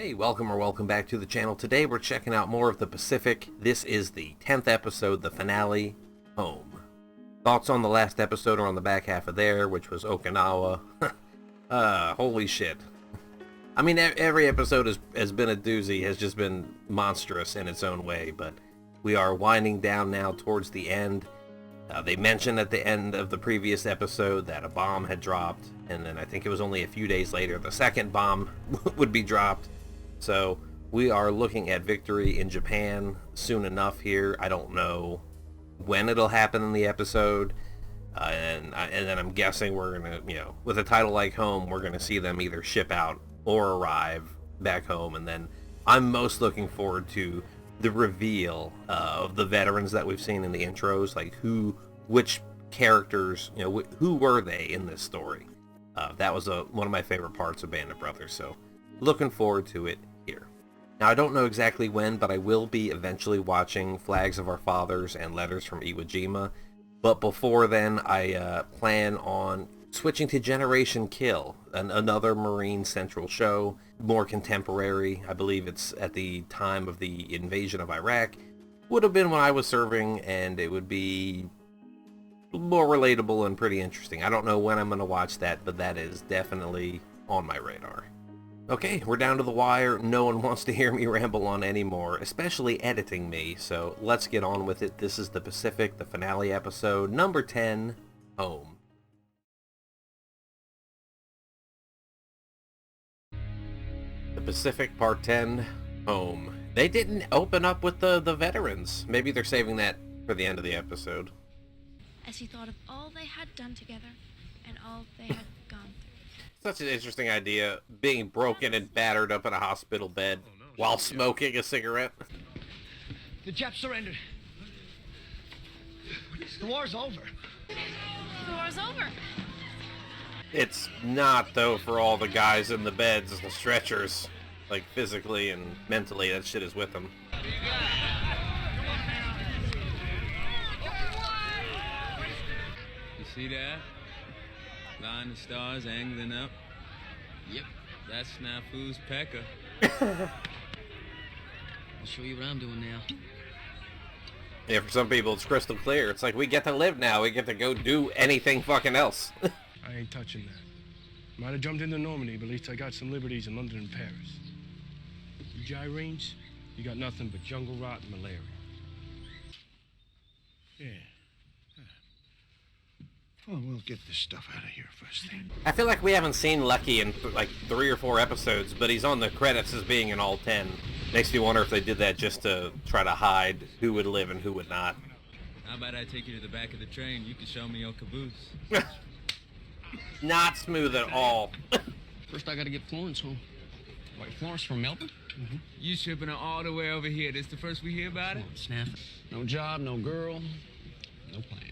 Hey, welcome back to the channel. Today we're checking out more of the Pacific. This is the 10th episode, the finale, Home. Thoughts on the last episode are on the back half of there, which was Okinawa. Holy shit. I mean, every episode has been a doozy, has just been monstrous in its own way, but we are winding down now towards the end. They mentioned at the end of the previous episode that a bomb had dropped, and then I think it was only a few days later the second bomb would be dropped. So we are looking at victory in Japan soon enough here. I don't know when it'll happen in the episode, and then I'm guessing we're gonna, with a title like Home, we're gonna see them either ship out or arrive back home. And then I'm most looking forward to the reveal of the veterans that we've seen in the intros, like which characters, who were they in this story. That was one of my favorite parts of Band of Brothers, so looking forward to it here. Now, I don't know exactly when, but I will be eventually watching Flags of Our Fathers and Letters from Iwo Jima. But before then, I plan on switching to Generation Kill, another Marine Central show, more contemporary. I believe it's at the time of the invasion of Iraq. Would have been when I was serving, and it would be more relatable and pretty interesting. I don't know when I'm going to watch that, but that is definitely on my radar. Okay, we're down to the wire. No one wants to hear me ramble on anymore, especially editing me, so let's get on with it. This is the Pacific, the finale episode, number 10, Home. The Pacific, part 10, Home. They didn't open up with the veterans. Maybe they're saving that for the end of the episode. As he thought of all they had done together and all they had gone through. Such an interesting idea, being broken and battered up in a hospital bed while smoking a cigarette. The Japs surrendered. The war's over. The war's over. It's not, though, for all the guys in the beds and the stretchers. Like, physically and mentally, that shit is with them. You see that? Line of stars angling up. Yep, that's Snafu's pecker. I'll show you what I'm doing now. Yeah, for some people it's crystal clear. It's like, we get to live now. We get to go do anything fucking else. I ain't touching that. Might have jumped into Normandy, but at least I got some liberties in London and Paris. You gyrenes, you got nothing but jungle rot and malaria. Yeah. Well, we'll get this stuff out of here first thing. I feel like we haven't seen Leckie in like 3 or 4 episodes, but he's on the credits as being in all 10. Makes me wonder if they did that just to try to hide who would live and who would not. How about I take you to the back of the train? You can show me your caboose. Not smooth at all. First, I gotta get Florence home. Wait, Florence from Melbourne? Mm-hmm. You shipping her all the way over here. This the first we hear about it? Snap. No job, no girl, no plans.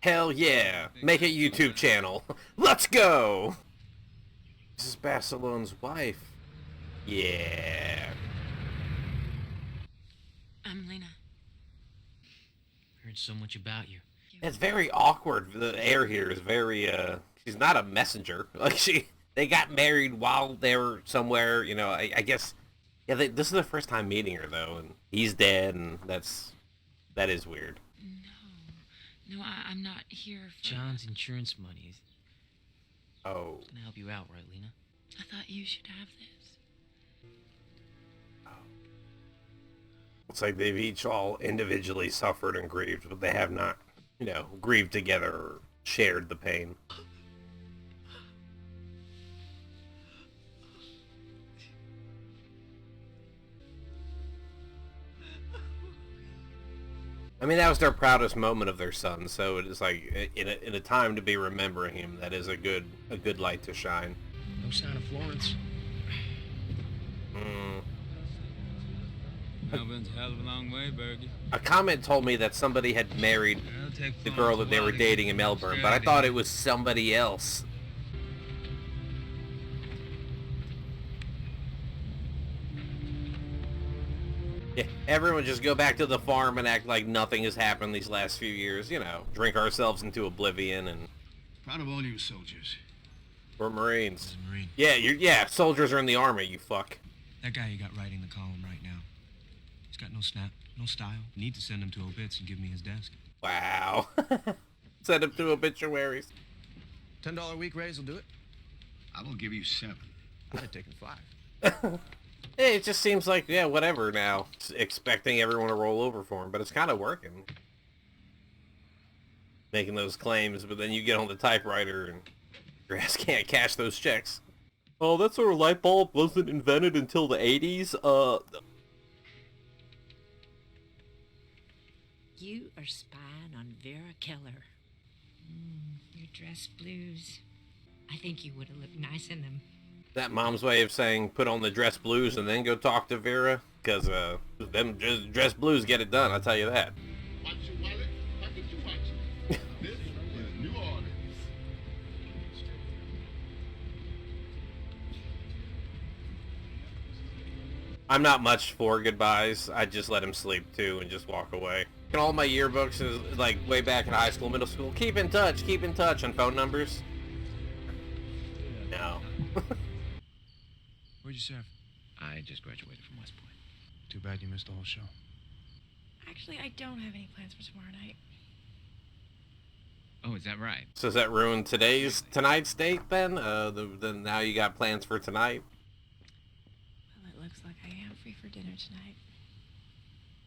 Hell yeah. Make a YouTube channel. Let's go. This is Barcelone's wife. Yeah. I'm Lena. Heard so much about you. It's very awkward. The air here is very, she's not a messenger. Like, they got married while they were somewhere, I guess, yeah, this is the first time meeting her, though, and he's dead, and that is weird. No, I'm not here for... John's insurance money. Oh. It's gonna help you out, right, Lena? I thought you should have this. It's like they've each all individually suffered and grieved, but they have not, grieved together or shared the pain. I mean, that was their proudest moment of their son, so it is like, in a time to be remembering him, that is a good light to shine. No sign of Florence. Melbourne's a hell of a long way, Bergie. A comment told me that somebody had married the girl that they were dating in Melbourne, but I thought it was somebody else. Yeah, everyone just go back to the farm and act like nothing has happened these last few years, drink ourselves into oblivion and... Proud of all you soldiers. We're Marines. Marine. Yeah, soldiers are in the army, you fuck. That guy you got writing the column right now. He's got no snap, no style. You need to send him to obits and give me his desk. Wow. Send him to obituaries. $10 a week raise will do it. I will give you 7. I'd have taken 5. It just seems like, yeah, whatever now. Just expecting everyone to roll over for him, but it's kind of working. Making those claims, but then you get on the typewriter and your ass can't cash those checks. Oh, that sort of light bulb wasn't invented until the 80s? You are spying on Vera Keller. Your dress blues. I think you would have looked nice in them. That mom's way of saying put on the dress blues and then go talk to Vera, because them dress blues get it done, I'll tell you that. Watch your wallet. Pocket your watch. This is New Orleans. I'm not much for goodbyes. I just let him sleep too and just walk away. And all my yearbooks is like way back in high school, middle school. Keep in touch on phone numbers. No. Where'd you serve? I just graduated from West Point. Too bad you missed the whole show. Actually, I don't have any plans for tomorrow night. Oh, is that right? So does that ruin tonight's date then? Then now you got plans for tonight? Well, it looks like I am free for dinner tonight.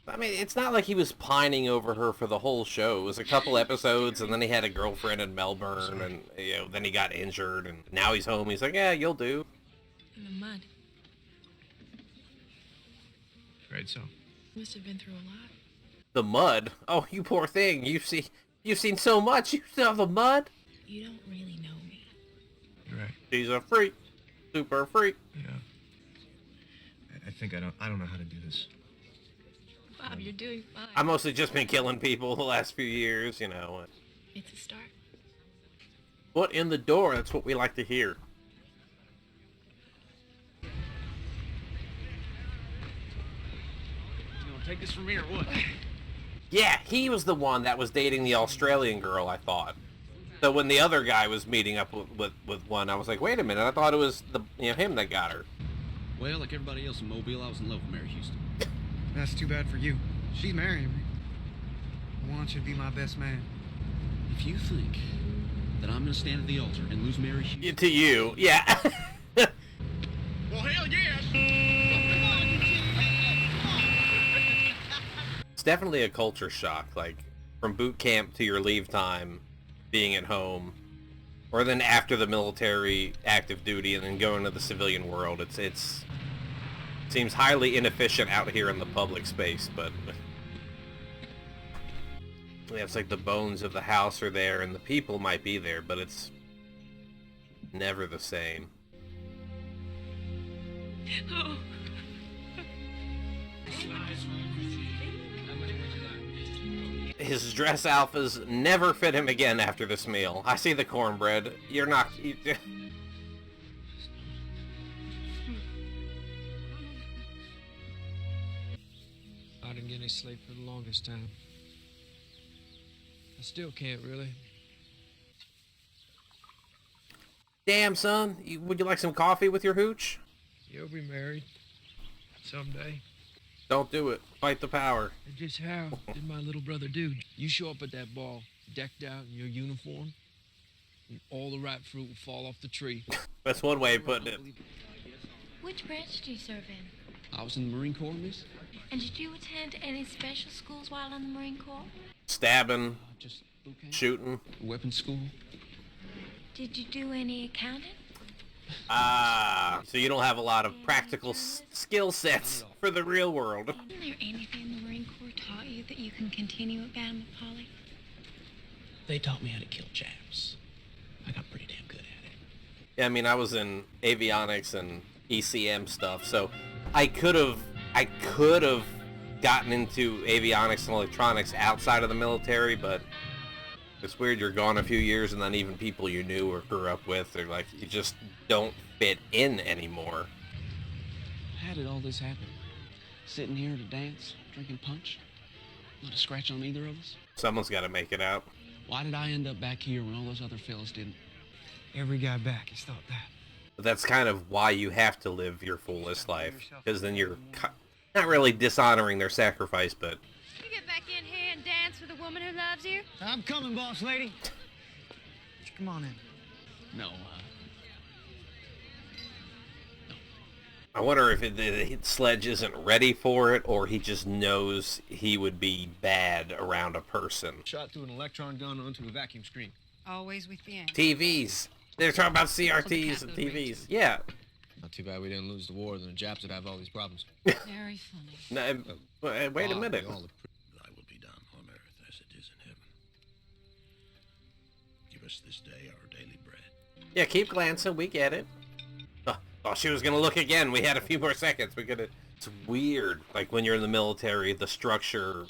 I mean, it's not like he was pining over her for the whole show. It was a couple episodes, and then he had a girlfriend in Melbourne, and then he got injured, and now he's home. He's like, yeah, you'll do. In the mud. Right, so. Must have been through a lot. The mud? Oh, you poor thing. You've seen so much. You still have the mud? You don't really know me. You're right. She's a freak. Super freak. Yeah. I think I don't know how to do this. Bob, you're doing fine. I've mostly just been killing people the last few years, you know. It's a start. Foot in the door, that's what we like to hear. You gonna take this from me or what? Yeah, he was the one that was dating the Australian girl, I thought. So when the other guy was meeting up with one, I was like, wait a minute, I thought it was him that got her. Well, like everybody else in Mobile, I was in love with Mary Houston. That's too bad for you. She's marrying me. I want you to be my best man. If you think that I'm gonna stand at the altar and lose Mary Houston... To you, yeah. Well, hell yes. It's definitely a culture shock, like from boot camp to your leave time, being at home, or then after the military active duty and then going to the civilian world. It's seems highly inefficient out here in the public space, but yeah, it's like the bones of the house are there and the people might be there, but it's never the same. Oh. His dress alphas never fit him again after this meal. I see the cornbread. You're not... I didn't get any sleep for the longest time. I still can't, really. Damn, son. Would you like some coffee with your hooch? You'll be married. Someday. Don't do it. Fight the power. And just how did my little brother do? You show up at that ball, decked out in your uniform, and all the ripe fruit will fall off the tree. That's one way of putting it. Which branch did you serve in? I was in the Marine Corps, miss. And did you attend any special schools while in the Marine Corps? Stabbing, Just boot camp, shooting. weapons school. Did you do any accounting? So you don't have a lot of practical skill sets for the real world. Isn't there anything the Marine Corps taught you that you can continue at Band with Polly? They taught me how to kill chaps. I got pretty damn good at it. Yeah, I mean, I was in avionics and ECM stuff, so I could have gotten into avionics and electronics outside of the military, but it's weird. You're gone a few years, and then even people you knew or grew up with, they're like, you just don't fit in anymore. How did all this happen? Sitting here at a dance, drinking punch? Not a scratch on either of us? Someone's got to make it out. Why did I end up back here when all those other fellas didn't? Every guy back has thought that. But that's kind of why you have to live your fullest life, because then you're not really dishonoring their sacrifice, but... You get back in here and dance with a woman who loves you? I'm coming, boss lady. Come on in. No, I wonder if Sledge isn't ready for it, or he just knows he would be bad around a person. Shot through an electron gun onto a vacuum screen. Always with the end. TVs. They're talking about CRTs and TVs. Yeah. Not too bad we didn't lose the war, then the Japs would have all these problems. Very funny. No, wait a minute. Thy will be done on earth as it is in heaven. Give us this day our daily bread. Yeah, keep glancing. We get it. Oh, she was gonna look again. We had a few more seconds. It's weird. Like when you're in the military, the structure,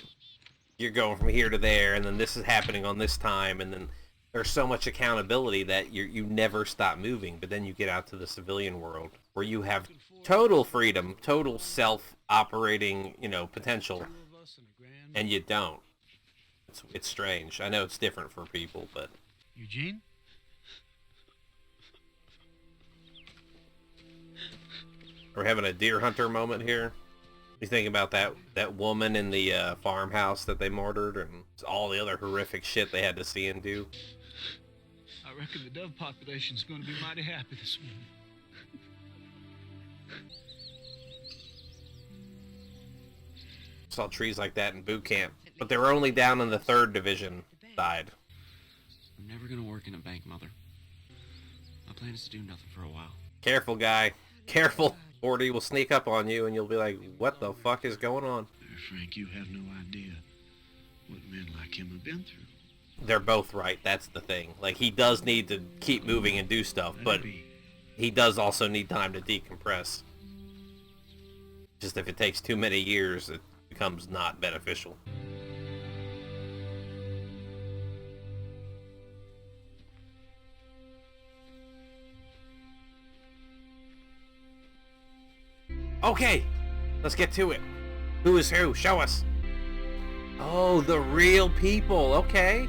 you're going from here to there, and then this is happening on this time, and then there's so much accountability that you never stop moving. But then you get out to the civilian world where you have total freedom, total self-operating, potential, and you don't. It's strange. I know it's different for people, but Eugene? we're having a deer hunter moment here. You think about that woman in the farmhouse that they martyred, and all the other horrific shit they had to see and do. I reckon the dove population's going to be mighty happy this morning. Saw trees like that in boot camp, but they were only down in the 3rd Division side. I'm never going to work in a bank, Mother. My plan is to do nothing for a while. Careful, guy. Careful. Forty will sneak up on you, and you'll be like, what the fuck is going on? Frank, you have no idea what men like him have been through. They're both right. That's the thing. Like, he does need to keep moving and do stuff, but he does also need time to decompress. Just if it takes too many years, it becomes not beneficial. Okay, let's get to it. Who is who? Show us. Oh, the real people. Okay.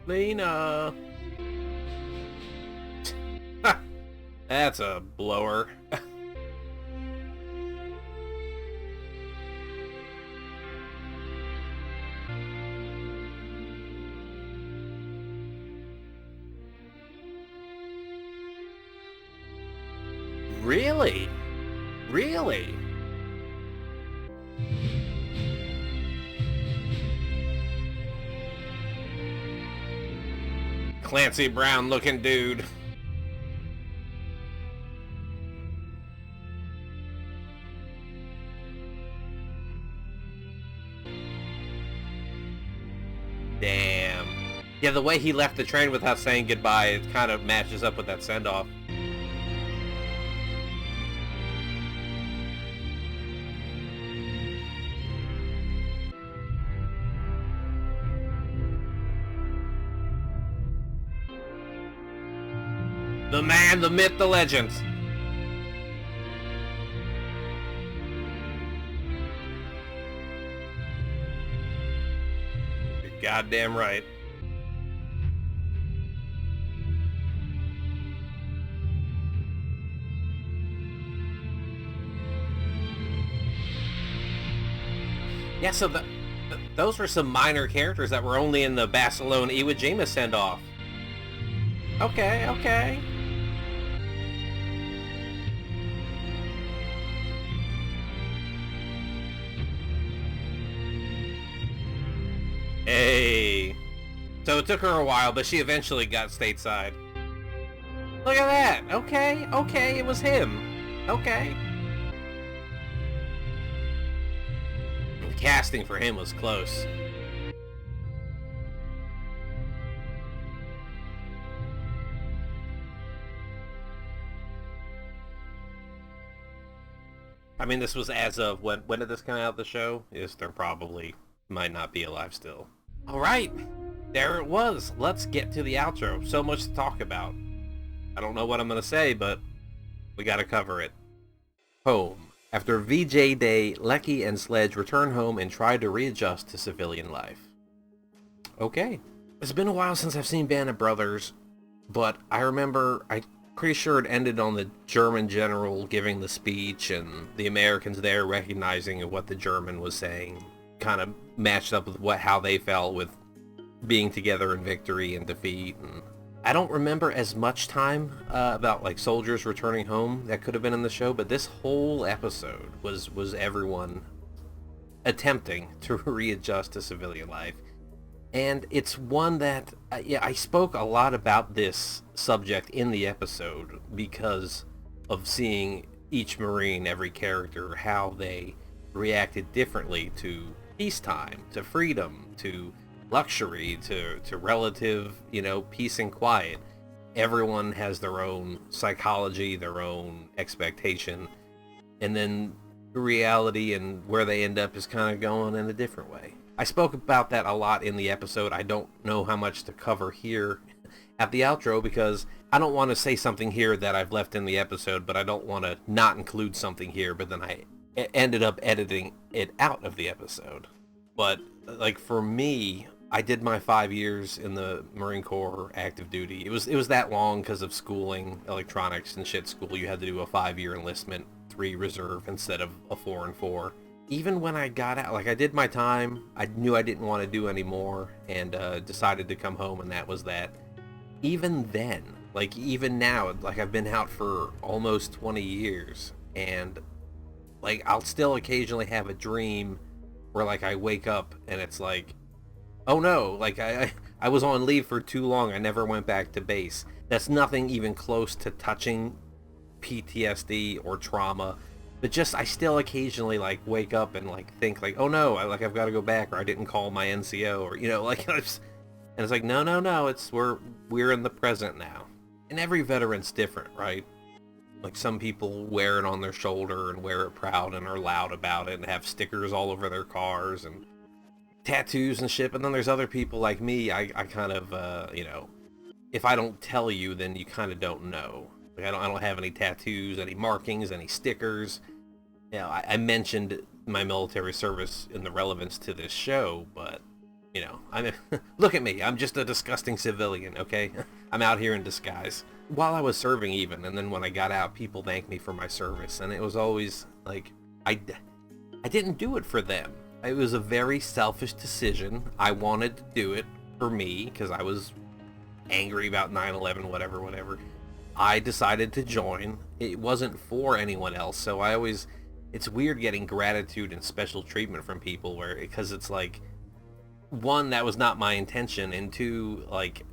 Lena. That's a blower. Really? Really? Clancy Brown looking dude. Damn. Yeah, the way he left the train without saying goodbye, it kind of matches up with that send-off. The man, the myth, the legend. You're goddamn right. Yeah, so those were some minor characters that were only in the Barcelona Iwo Jima send-off. Okay, okay. Hey. So it took her a while, but she eventually got stateside. Look at that. Okay, okay, it was him. Okay. The casting for him was close. I mean, this was as of when did this come out, the show? Is there probably might not be alive still. All right, there it was. Let's get to the outro. So much to talk about. I don't know what I'm going to say, but we got to cover it. Home. After VJ Day, Leckie and Sledge return home and try to readjust to civilian life. Okay. It's been a while since I've seen Band of Brothers, but I'm pretty sure it ended on the German general giving the speech and the Americans there recognizing what the German was saying kind of matched up with how they felt with being together in victory and defeat. And I don't remember as much time about like soldiers returning home that could have been in the show, but this whole episode was everyone attempting to readjust to civilian life. And it's one that, I spoke a lot about this subject in the episode because of seeing each Marine, every character, how they reacted differently to peacetime, to freedom, to luxury, to relative, peace and quiet. Everyone has their own psychology, their own expectation, and then reality and where they end up is kind of going in a different way. I spoke about that a lot in the episode. I don't know how much to cover here at the outro because I don't want to say something here that I've left in the episode, but I don't want to not include something here, but then I ended up editing it out of the episode. But like for me, I did my 5 years in the Marine Corps active duty. It was that long because of schooling, electronics and shit school. You had to do a 5-year enlistment, 3 reserve instead of a 4 and 4. Even when I got out, like I did my time, I knew I didn't want to do anymore and decided to come home, and that was that. Even then, like even now, like I've been out for almost 20 years and like I'll still occasionally have a dream where like I wake up and it's like, oh no, like I was on leave for too long, I never went back to base. That's nothing even close to touching PTSD or trauma. But just, I still occasionally, like, wake up and, like, think, like, oh, no, I've got to go back, or I didn't call my NCO, or, like, and it's like, no, we're in the present now. And every veteran's different, right? Like, some people wear it on their shoulder and wear it proud and are loud about it and have stickers all over their cars and tattoos and shit, but then there's other people like me, I kind of, if I don't tell you, then you kind of don't know. Like, I don't have any tattoos, any markings, any stickers. I mentioned my military service in the relevance to this show, but, I mean, look at me. I'm just a disgusting civilian, okay? I'm out here in disguise. While I was serving even, and then when I got out, people thanked me for my service, and it was always, like, I didn't do it for them. It was a very selfish decision. I wanted to do it for me, because I was angry about 9/11, whatever. I decided to join. It wasn't for anyone else, so it's weird getting gratitude and special treatment from people because it's like, one, that was not my intention, and two, like,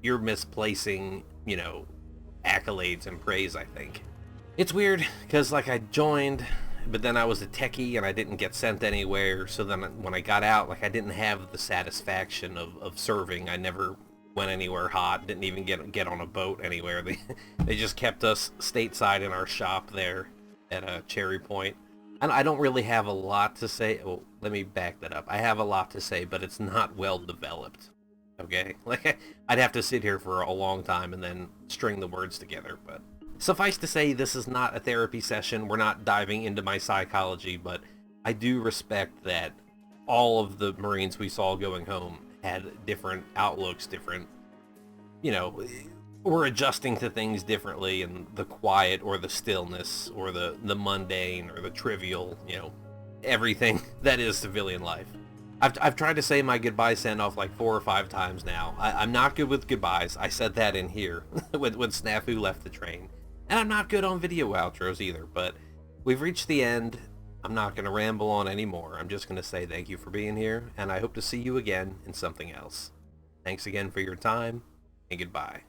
you're misplacing, accolades and praise, I think. It's weird, because, like, I joined, but then I was a techie and I didn't get sent anywhere, so then when I got out, like, I didn't have the satisfaction of serving. I never went anywhere hot, didn't even get on a boat anywhere. They just kept us stateside in our shop there at Cherry Point. And I don't really have a lot to say. Well, let me back that up. I have a lot to say, but it's not well developed. Okay? Like, I'd have to sit here for a long time and then string the words together. But suffice to say, this is not a therapy session. We're not diving into my psychology, but I do respect that all of the Marines we saw going home had different outlooks, different, we're adjusting to things differently, and the quiet or the stillness or the mundane or the trivial, everything that is civilian life. I've tried to say my goodbye send-off like 4 or 5 times now. I'm not good with goodbyes. I said that in here when Snafu left the train. And I'm not good on video outros either, but we've reached the end. I'm not going to ramble on anymore. I'm just going to say thank you for being here, and I hope to see you again in something else. Thanks again for your time, and goodbye.